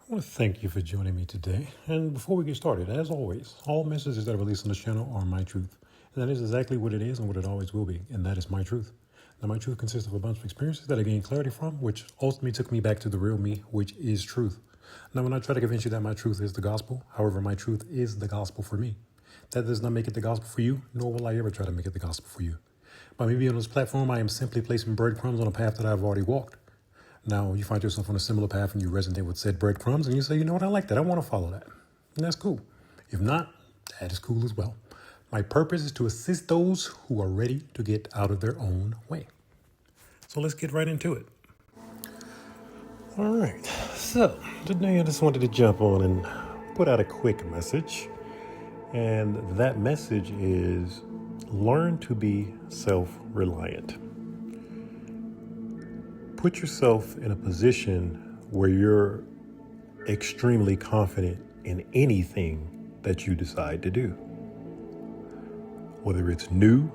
I want to thank you for joining me today. And before we get started, as always, all messages that are released on this channel are my truth. And that is exactly what it is and what it always will be. And that is my truth. Now, my truth consists of a bunch of experiences that I gained clarity from, which ultimately took me back to the real me, which is truth. Now, when I try to convince you that my truth is the gospel, however, my truth is the gospel for me. That does not make it the gospel for you, nor will I ever try to make it the gospel for you. By me being on this platform, I am simply placing breadcrumbs on a path that I've already walked. Now, you find yourself on a similar path and you resonate with said breadcrumbs and you say, you know what, I like that. I want to follow that. And that's cool. If not, that is cool as well. My purpose is to assist those who are ready to get out of their own way. So let's get right into it. All right. So today I just wanted to jump on and put out a quick message. And that message is learn to be self-reliant. Put yourself in a position where you're extremely confident in anything that you decide to do. Whether it's new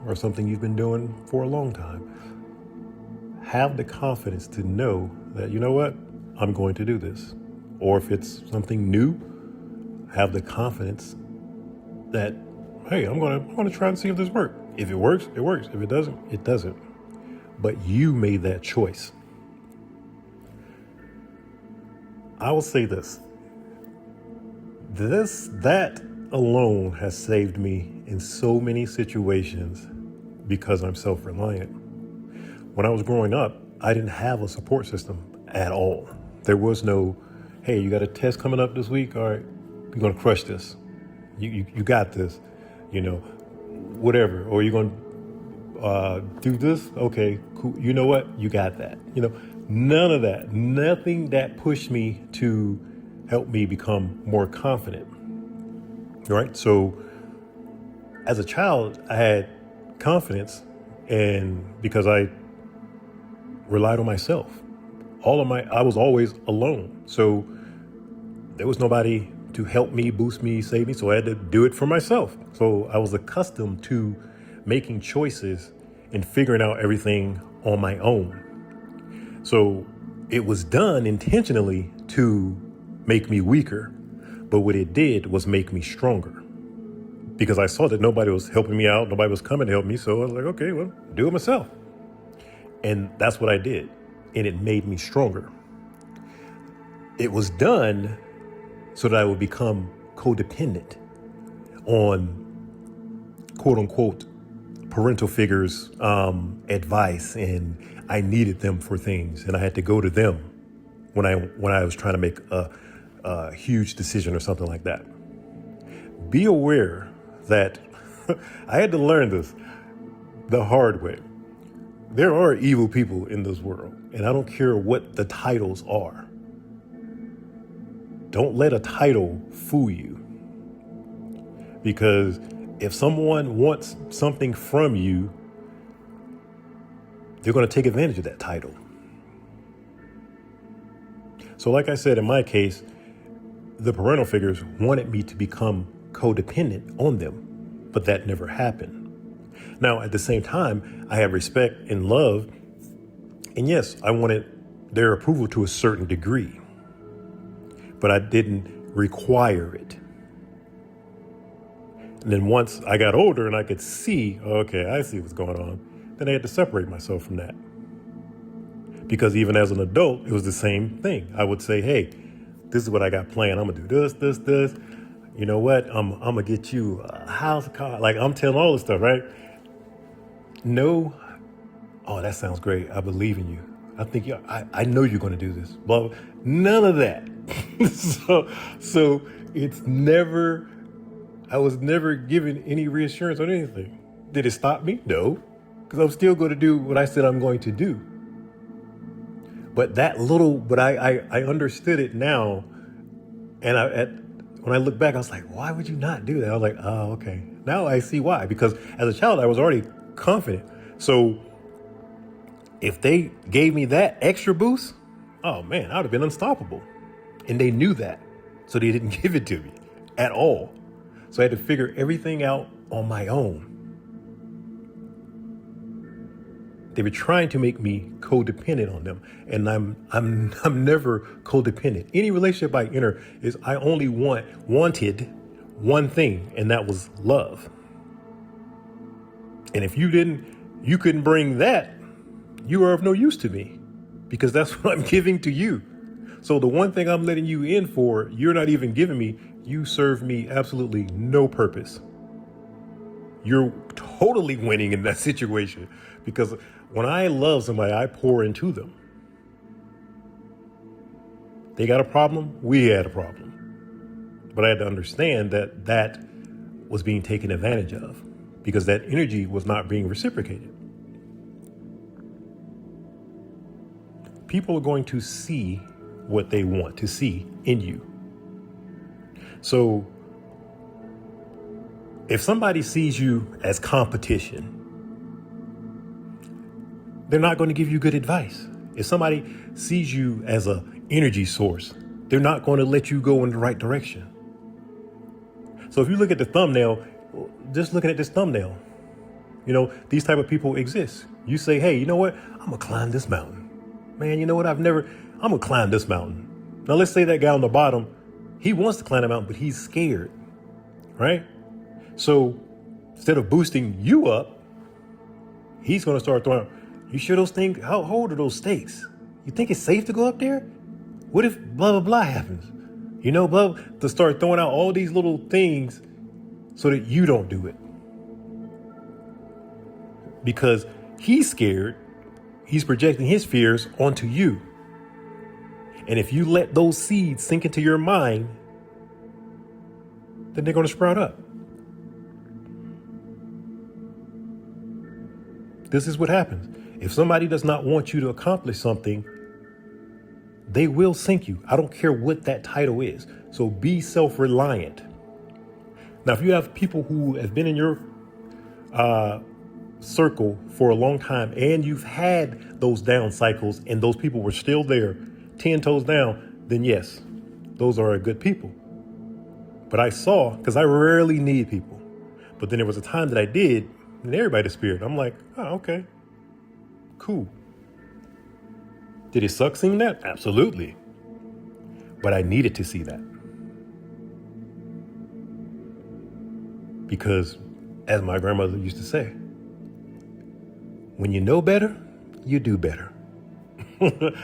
or something you've been doing for a long time, have the confidence to know that, you know what, I'm going to do this. Or if it's something new, have the confidence that, hey, I'm going to try and see if this works. If it works, it works. If it doesn't, it doesn't. But you made that choice. I will say this. That alone has saved me in so many situations because I'm self-reliant. When I was growing up, I didn't have a support system at all. There was no, hey, you got a test coming up this week. All right, you're going to crush this. You got this, whatever. Or you're going to do this. Okay, cool. You know what? You got that. None of that. Nothing that pushed me to help me become more confident. All right. So as a child, I had confidence, and because I relied on myself, I was always alone. So there was nobody to help me, boost me, save me. So I had to do it for myself. So I was accustomed to making choices and figuring out everything on my own. So it was done intentionally to make me weaker, but what it did was make me stronger because I saw that nobody was helping me out. Nobody was coming to help me. So I was like, okay, well, do it myself. And that's what I did. And it made me stronger. It was done so that I would become codependent on quote unquote parental figures' advice, and I needed them for things, and I had to go to them when I was trying to make a huge decision or something like that. Be aware that I had to learn this the hard way. There are evil people in this world, and I don't care what the titles are. Don't let a title fool you, because if someone wants something from you, they're going to take advantage of that title. So like I said, in my case, the parental figures wanted me to become codependent on them, but that never happened. Now, at the same time, I have respect and love. And yes, I wanted their approval to a certain degree, but I didn't require it. And then once I got older and I could see, okay, I see what's going on, then I had to separate myself from that. Because even as an adult, it was the same thing. I would say, hey, this is what I got planned. I'm going to do this. You know what? I'm going to get you a house, a car. Like, I'm telling all this stuff, right? No. Oh, that sounds great. I believe in you. I think I know you're going to do this. But none of that. So it's never, I was never given any reassurance on anything. Did it stop me? No, because I'm still going to do what I said I'm going to do. But I understood it now. And when I look back, I was like, why would you not do that? I was like, oh, okay. Now I see why. Because as a child, I was already confident. So if they gave me that extra boost, oh man, I would have been unstoppable. And they knew that. So they didn't give it to me at all. So I had to figure everything out on my own. They were trying to make me codependent on them. And I'm never codependent. Any relationship I enter is I only wanted one thing, and that was love. And if you couldn't bring that, you are of no use to me, because that's what I'm giving to you. So the one thing I'm letting you in for, you're not even giving me. You serve me absolutely no purpose. You're totally winning in that situation, because when I love somebody, I pour into them. They got a problem, we had a problem. But I had to understand that that was being taken advantage of, because that energy was not being reciprocated. People are going to see what they want to see in you. So if somebody sees you as competition, they're not going to give you good advice. If somebody sees you as an energy source, they're not going to let you go in the right direction. So if you look at the thumbnail, just looking at this thumbnail, these type of people exist. You say, hey, you know what? I'm going to climb this mountain. Man, you know what? I'm going to climb this mountain. Now, let's say that guy on the bottom, he wants to climb the mountain, but he's scared, right? So instead of boosting you up, he's going to start throwing, you sure those things, how old are those stakes? You think it's safe to go up there? What if blah, blah, blah happens? To start throwing out all these little things so that you don't do it. Because he's scared, he's projecting his fears onto you. And if you let those seeds sink into your mind, then they're going to sprout up. This is what happens. If somebody does not want you to accomplish something, they will sink you. I don't care what that title is. So be self-reliant. Now, if you have people who have been in your circle for a long time, and you've had those down cycles, and those people were still there, 10 toes down, then yes, those are good people. But I saw, because I rarely need people, but then there was a time that I did, and everybody disappeared. I'm like, oh, okay, cool. Did it suck seeing that? Absolutely. But I needed to see that. Because, as my grandmother used to say, when you know better, you do better.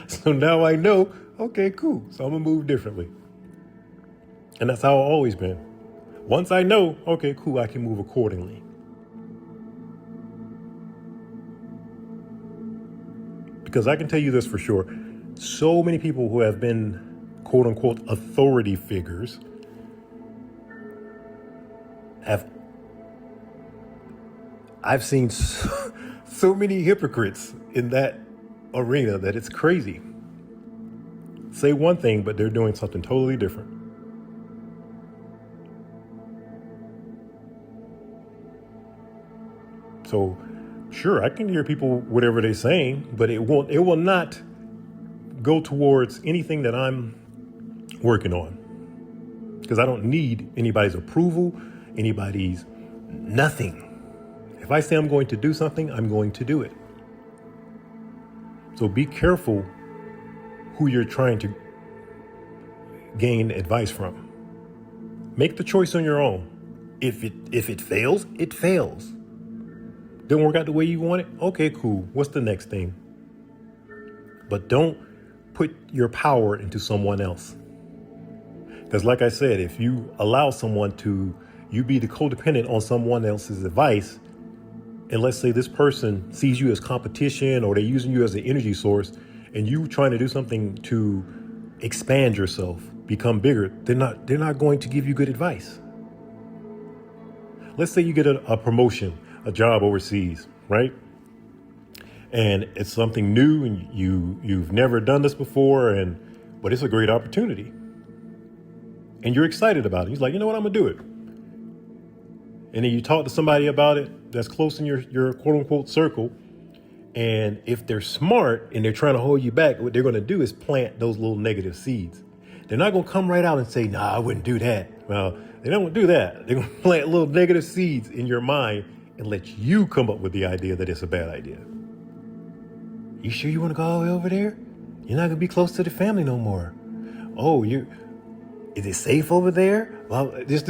So now I know, okay, cool. So I'm going to move differently. And that's how I've always been. Once I know, okay, cool, I can move accordingly. Because I can tell you this for sure. So many people who have been, quote unquote, authority figures I've seen so many hypocrites in that arena that it's crazy. Say one thing, but they're doing something totally different. So, sure, I can hear people, whatever they're saying, but it will not go towards anything that I'm working on. Because I don't need anybody's approval, anybody's nothing. If I say I'm going to do something, I'm going to do it. So be careful who you're trying to gain advice from. Make the choice on your own. If it fails, it fails. Didn't work out the way you want it? Okay, cool. What's the next thing? But don't put your power into someone else. Because like I said, if you allow you be the codependent on someone else's advice, and let's say this person sees you as competition, or they're using you as an energy source, and you trying to do something to expand yourself, become bigger, they're not going to give you good advice. Let's say you get a promotion, a job overseas, right? And it's something new, and you've never done this before, but it's a great opportunity. And you're excited about it. He's like, you know what, I'm gonna do it. And then you talk to somebody about it that's close in your quote unquote circle. And if they're smart and they're trying to hold you back, what they're going to do is plant those little negative seeds. They're not going to come right out and say, nah, I wouldn't do that. Well, they don't do that. They're going to plant little negative seeds in your mind and let you come up with the idea that it's a bad idea. You sure you want to go all the way over there? You're not gonna be close to the family no more. Oh, is it safe over there? Well, this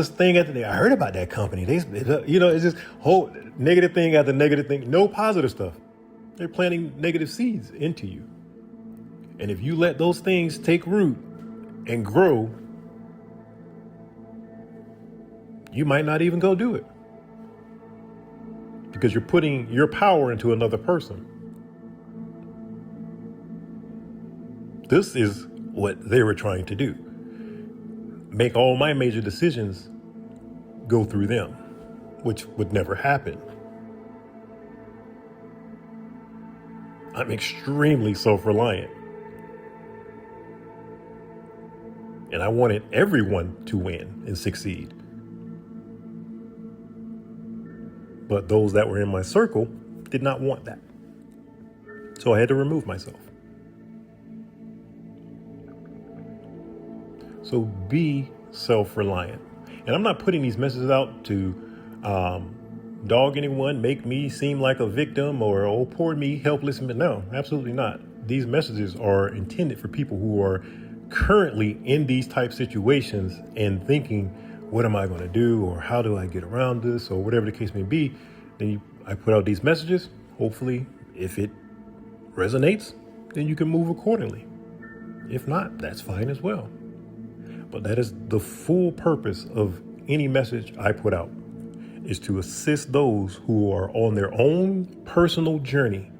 thing after I heard about that company. It's just whole negative thing after negative thing. No positive stuff. They're planting negative seeds into you. And if you let those things take root and grow, you might not even go do it. Because you're putting your power into another person. This is what they were trying to do. Make all my major decisions go through them, which would never happen. I'm extremely self-reliant. And I wanted everyone to win and succeed. But those that were in my circle did not want that. So I had to remove myself. So be self-reliant. And I'm not putting these messages out to dog anyone, make me seem like a victim or, oh, poor me, helpless. No, absolutely not. These messages are intended for people who are currently in these type situations and thinking, what am I going to do? Or how do I get around this? Or whatever the case may be. Then I put out these messages. Hopefully, if it resonates, then you can move accordingly. If not, that's fine as well. But that is the full purpose of any message I put out, is to assist those who are on their own personal journey.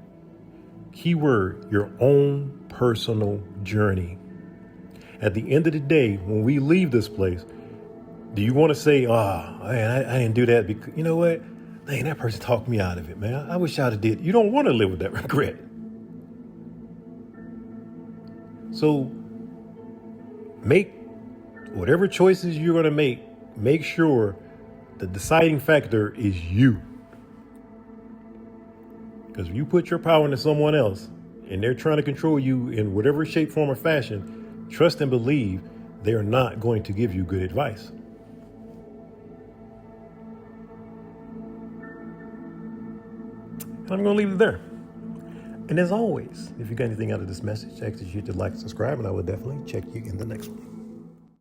Keyword, your own personal journey. At the end of the day, when we leave this place, do you want to say, man, I didn't do that because, you know what? Dang, that person talked me out of it, man. I wish I'd have did. You don't want to live with that regret. So make whatever choices you're going to make sure the deciding factor is you. Because if you put your power into someone else and they're trying to control you in whatever shape, form, or fashion, trust and believe they're not going to give you good advice. And I'm going to leave it there. And as always, if you got anything out of this message, I ask that you to like, subscribe, and I will definitely check you in the next one.